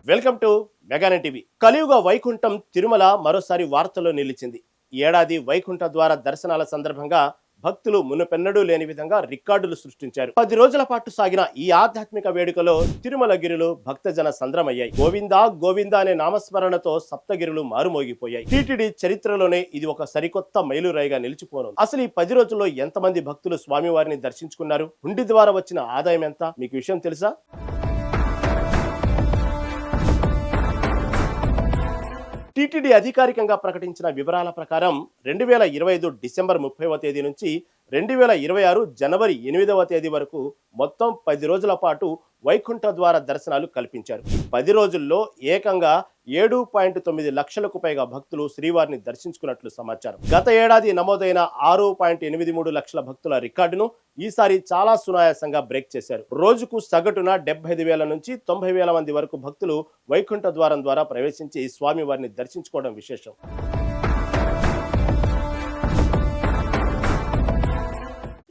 Welcome to మెగానెట్ TV. కలియుగ వైకుంఠం తిరుమల మరోసారి వార్తల్లో నిలిచింది. ఈ ఏడాది వైకుంఠ ద్వార దర్శనాల సందర్భంగా భక్తులు మునుపెన్నడూ లేని విధంగా రికార్డులు సృష్టించారు. 10 రోజుల పాటు సాగిన ఈ ఆధ్యాత్మిక వేడుకలో తిరుమలగిరులు భక్తజన సంద్రమయ్యాయి. గోవిందా గోవిందా అనే నామస్మరణతో సప్తగిరులు మారుమోగిపోయాయి. టీటీడీ చరిత్రలోనే ఇది ఒక సరికొత్త మైలురాయిగా నిలిచిపోనుంది. అసలు ఈ 10 రోజుల్లో ఎంతమంది భక్తులు స్వామివారిని దర్శించుకున్నారు? హుండీ ద్వారా వచ్చిన ఆదాయం ఎంత? మీకు విషయం తెలుసా? టీటీడీ అధికారికంగా ప్రకటించిన వివరాల ప్రకారం 2025 డిసెంబర్ 30వ తేదీ నుంచి 2026 జనవరి 8వ తేదీ వరకు మొత్తం 10 రోజుల పాటు వైకుంఠ ద్వార దర్శనాలు కల్పించారు. 10 రోజుల్లో ఏకంగా 7.9 లక్షలకు పైగా భక్తులు శ్రీవారిని దర్శించుకున్నట్లు సమాచారం. గత ఏడాది నమోదైన 6.83 లక్షల భక్తుల రికార్డును ఈసారి చాలా సునాయాసంగా బ్రేక్ చేశారు. రోజుకు సగటున 75,000 నుంచి 90,000 మంది వరకు భక్తులు వైకుంఠ ద్వారం ద్వారా ప్రవేశించి స్వామివారిని దర్శించుకోవడం విశేషం.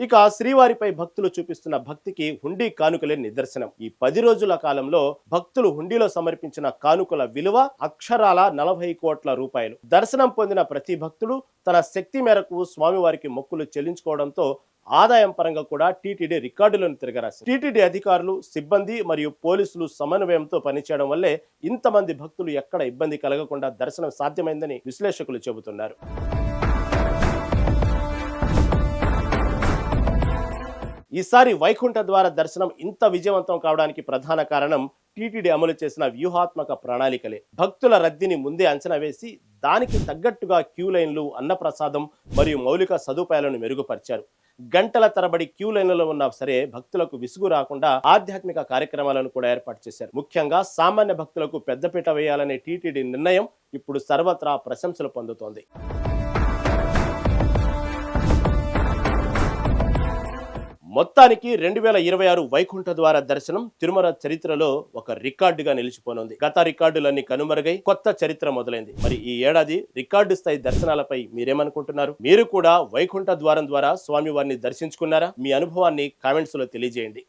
ఇక శ్రీవారిపై భక్తులు చూపిస్తున్న భక్తికి హుండీ కానుకలే నిదర్శనం. ఈ 10 రోజుల కాలంలో భక్తులు హుండీలో సమర్పించిన కానుకల విలువ అక్షరాల 40 కోట్ల రూపాయలు. దర్శనం పొందిన ప్రతి భక్తుడు తన శక్తి మేరకు స్వామివారికి మొక్కులు చెల్లించుకోవడంతో ఆదాయం పరంగా కూడా టీటీడీ రికార్డులను తిరగరాసింది. టీటీడీ అధికారులు, సిబ్బంది మరియు పోలీసులు సమన్వయంతో పనిచేయడం వల్లే ఇంతమంది భక్తులు ఎక్కడ ఇబ్బంది కలగకుండా దర్శనం సాధ్యమైందని విశ్లేషకులు చెబుతున్నారు. ఈసారి వైకుంఠ ద్వార దర్శనం ఇంత విజయవంతం కావడానికి ప్రధాన కారణం టీటీడీ అమలు చేసిన వ్యూహాత్మక ప్రణాళికలే. భక్తుల రద్దీని ముందే అంచనా వేసి దానికి తగ్గట్టుగా క్యూ లైన్లు, అన్నప్రసాదం మరియు మౌలిక సదుపాయాలను మెరుగుపరిచారు. గంటల తరబడి క్యూ లైన్లలో ఉన్నా సరే భక్తులకు విసుగు రాకుండా ఆధ్యాత్మిక కార్యక్రమాలను కూడా ఏర్పాటు చేశారు. ముఖ్యంగా సామాన్య భక్తులకు పెద్దపీట వేయాలనే టీటీడీ నిర్ణయం ఇప్పుడు సర్వత్రా ప్రశంసలు పొందుతోంది. మొత్తానికి 2026 వైకుంఠ ద్వార దర్శనం తిరుమల చరిత్రలో ఒక రికార్డుగా నిలిచిపోనుంది. గత రికార్డులన్నీ కనుమరుగై కొత్త చరిత్ర మొదలైంది. మరి ఈ ఏడాది రికార్డు స్థాయి దర్శనాలపై మీరేమనుకుంటున్నారు? మీరు కూడా వైకుంఠ ద్వారం ద్వారా స్వామివారిని దర్శించుకున్నారా? మీ అనుభవాన్ని కామెంట్స్ లో తెలియజేయండి.